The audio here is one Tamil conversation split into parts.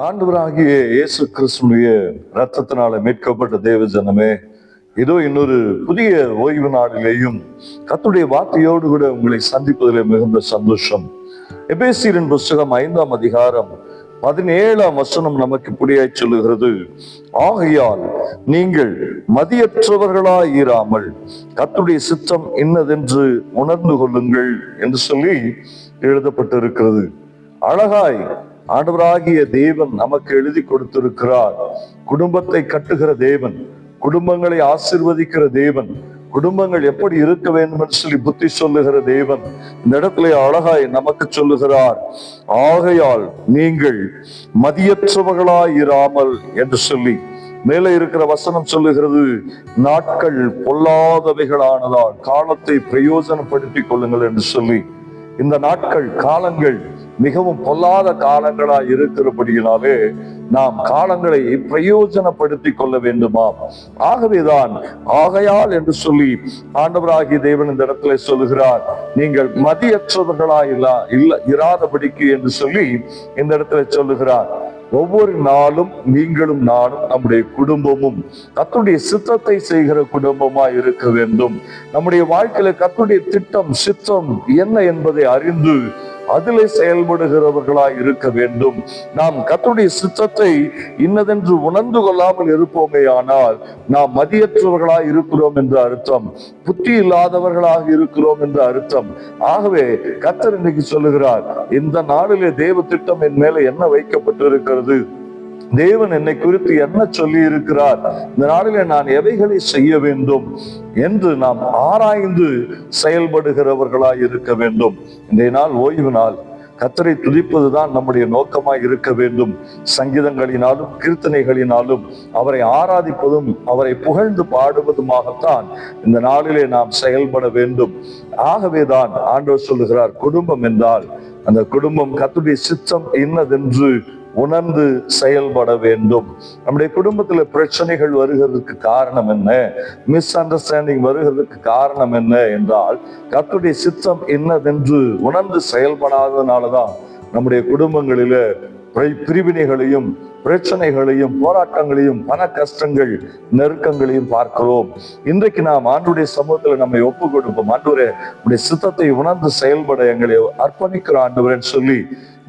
ஆண்டவராகிய இயேசு கிறிஸ்துடைய இரத்தத்தினால மீட்கப்பட்ட தேவ ஜனமே, இதோ இன்னொரு புதிய ஓய்வு நாளிலேயும் கர்த்தருடைய வார்த்தையோடு கூட உங்களை சந்திப்பதிலே மிகுந்த சந்தோஷம். எபேசியரின் புஸ்தகம் 5ஆம் அதிகாரம் 17ஆம் வசனம் நமக்கு இப்படியாய் சொல்லுகிறது, ஆகையால் நீங்கள் மதியற்றவர்களாய் இராமல் கர்த்தருடைய சித்தம் இன்னதென்று உணர்ந்து கொள்ளுங்கள் என்று சொல்லி எழுதப்பட்டிருக்கிறது. அழகாய் ஆண்டவராகிய தேவன் நமக்கு எழுதி கொடுத்திருக்கிறார். குடும்பத்தை கட்டுகிற தேவன், குடும்பங்களை ஆசீர்வதிக்கிற தேவன், குடும்பங்கள் எப்படி இருக்க வேண்டும் என்று சொல்லி புத்தி சொல்லுகிற தேவன் இந்த இடத்துல அழகாய் நமக்கு சொல்லுகிறார், ஆகையால் நீங்கள் மதியற்றவர்களாய் இராமல் என்று சொல்லி. மேலே இருக்கிற வசனம் சொல்லுகிறது, நாட்கள் பொல்லாதவைகளானதால் காலத்தை பிரயோஜனப்படுத்திக் கொள்ளுங்கள் என்று சொல்லி. இந்த நாட்கள், காலங்கள் மிகவும் பொல்லாத காலங்களாய் இருக்கிறபடியினாலே நாம் காலங்களை பிரயோஜனப்படுத்திக் கொள்ள வேண்டுமா? ஆகவேதான் ஆகையால் என்று சொல்லி ஆண்டவராகிய தேவன் இந்த இடத்துல சொல்லுகிறார், நீங்கள் மதியற்றவர்களாய் இராதபடிக்கு என்று சொல்லி இந்த இடத்துல சொல்லுகிறார். ஒவ்வொரு நாளும் நீங்களும் நானும் நம்முடைய குடும்பமும் கர்த்தருடைய சித்தத்தை செய்கிற குடும்பமா இருக்க வேண்டும். நம்முடைய வாழ்க்கையில கர்த்தருடைய திட்டம், சித்தம் என்ன என்பதை அறிந்து அதிலே செயல்படுகிறவர்களாய் இருக்க வேண்டும். நாம் கர்த்தருடைய சித்தத்தை இன்னதென்று உணர்ந்து கொள்ளாமல் இருப்போமே ஆனால் நாம் மதியற்றவர்களாய் இருக்கிறோம் என்று அர்த்தம், புத்தி இல்லாதவர்களாக இருக்கிறோம் என்று அர்த்தம். ஆகவே கர்த்தர் இன்னைக்கு சொல்லுகிறார், இந்த நாளிலே தேவ திட்டம் என் மேல என்ன வைக்கப்பட்டிருக்கிறது, தேவன் என்னை குறித்து என்ன சொல்லி இருக்கிறார், இந்த நாளிலே நான் எவைகளை செய்ய வேண்டும் என்று நாம் ஆராய்ந்து செயல்படுகிறவர்களாய் இருக்க வேண்டும். இன்றைய நாள் ஓய்வு நாள், கர்த்தரை துதிப்பதுதான் நம்முடைய நோக்கமாய் இருக்க வேண்டும். சங்கீதங்களினாலும் கீர்த்தனைகளினாலும் அவரை ஆராதிப்பதும் அவரை புகழ்ந்து பாடுவதுமாகத்தான் இந்த நாளிலே நாம் செயல்பட வேண்டும். ஆகவேதான் ஆண்டவர் சொல்லுகிறார், குடும்பம் என்றால் அந்த குடும்பம் கர்த்தருடைய சித்தம் இன்னதென்று உணர்ந்து செயல்பட வேண்டும். நம்முடைய குடும்பத்துல பிரச்சனைகள் வருகிறதுக்கு காரணம் என்ன, மிஸ் அண்டர்ஸ்டாண்டிங் வருகிறதுக்கு காரணம் என்ன என்றால் கர்த்தருடைய சித்தம் என்னதென்று உணர்ந்து செயல்படாததுனாலதான் நம்முடைய குடும்பங்களில பிரிவினைகளையும் பிரச்சனைகளையும் போராட்டங்களையும் பண கஷ்டங்கள் நெருக்கங்களையும் பார்க்கிறோம். இன்றைக்கு நாம் ஆண்டவருடைய சமூகத்துல நம்மை ஒப்பு கொடுப்போம். ஆண்டவரே, உடைய சித்தத்தை உணர்ந்து செயல்பட எங்களை அர்ப்பணிக்கிற ஆண்டவரேன்னு சொல்லி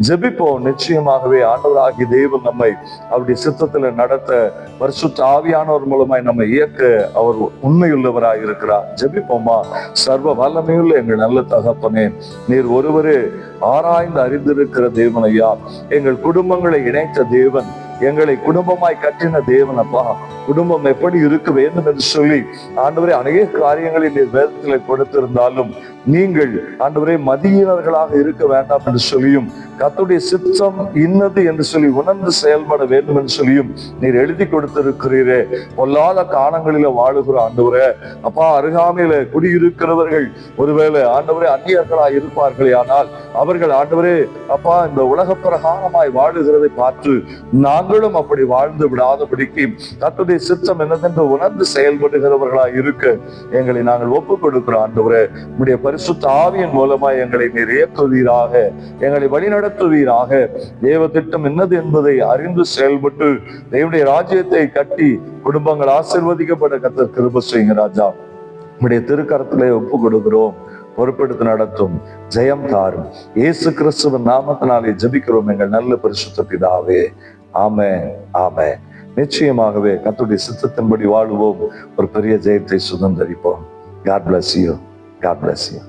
ஜெபிப்போம். நிச்சயமாகவே ஆண்டவராகிய தேவன் நம்மை அவருடைய சித்தத்துல நடத்த பரிசுத்த ஆவியானவர் மூலமாய் நம்மை இயக்க அவர் உண்மையுள்ளவராய் இருக்கிறார். ஜெபிப்போமா. சர்வ வல்லமையுள்ள எங்கள் நல்ல தகப்பனே, நீர் ஒருவரே ஆராய்ந்து அறிந்திருக்கிற தேவன் ஐயா, எங்கள் குடும்பங்களை இணைத்த தேவன், எங்களை குடும்பமாய் கட்டின தேவன் அப்பா. குடும்பம் எப்படி இருக்க வேண்டும் என்று சொல்லி ஆண்டவரே அநேக காரியங்களை நீர் வேதத்திலே கொடுத்திருந்தாலும் நீங்கள் ஆண்டவரே மதியினர்களாக இருக்க வேண்டாம் என்று சொல்லியும் கர்த்தருடைய சித்தம் இன்னது என்று சொல்லி உணர்ந்து செயல்பட வேண்டும் என்று சொல்லியும் நீர் எழுதி கொடுத்திருக்கிறீரே. பொல்லாத காலங்களில வாழுகிற ஆண்டவரே அப்பா, அருகாமையில குடியிருக்கிறவர்கள் ஒருவேளை ஆண்டவரே அந்நியர்களாய் இருப்பார்களே, ஆனால் அவர்கள் ஆண்டவரே அப்பா இந்த உலக பிரகாரமாய் வாழுகிறதை பார்த்து நாங்களும் அப்படி வாழ்ந்து விடாதபடிக்கு கர்த்தருடைய சித்தம் என்னதென்று உணர்ந்து செயல்படுகிறவர்களாய் இருக்க எங்களை நாங்கள் ஒப்புக் கொடுக்கிறோம். ஆண்டவரே, உம்முடைய பரிசுத்த ஆவியின் மூலமாய் எங்களை நீர் இயக்குவீராக, எங்களை வழிநடத்துவீராக. தேவ திட்டம் என்னது என்பதை அறிந்து செயல்பட்டு தேவனுடைய ராஜ்யத்தை கட்டி குடும்பங்கள் ஆசீர்வதிக்கப்பட கர்த்தர் கிருபை செய்யுங்க ராஜா. உம்முடைய திருக்கரத்திலே ஒப்பு கொடுக்கிறோம், பொறுப்பெடுத்து நடத்தும், ஜெயம் தாரும். இயேசு கிறிஸ்துவின் நாமத்தினாலே ஜெபிக்கிறோம் எங்கள் நல்ல பரிசுத்த பிதாவே. ஆமென், ஆமென். நிச்சயமாகவே கர்த்தருடைய சித்தத்தின்படி வாழுவோம், ஒரு பெரிய ஜெயத்தை சுதந்தரிப்போம். God bless you. God bless you.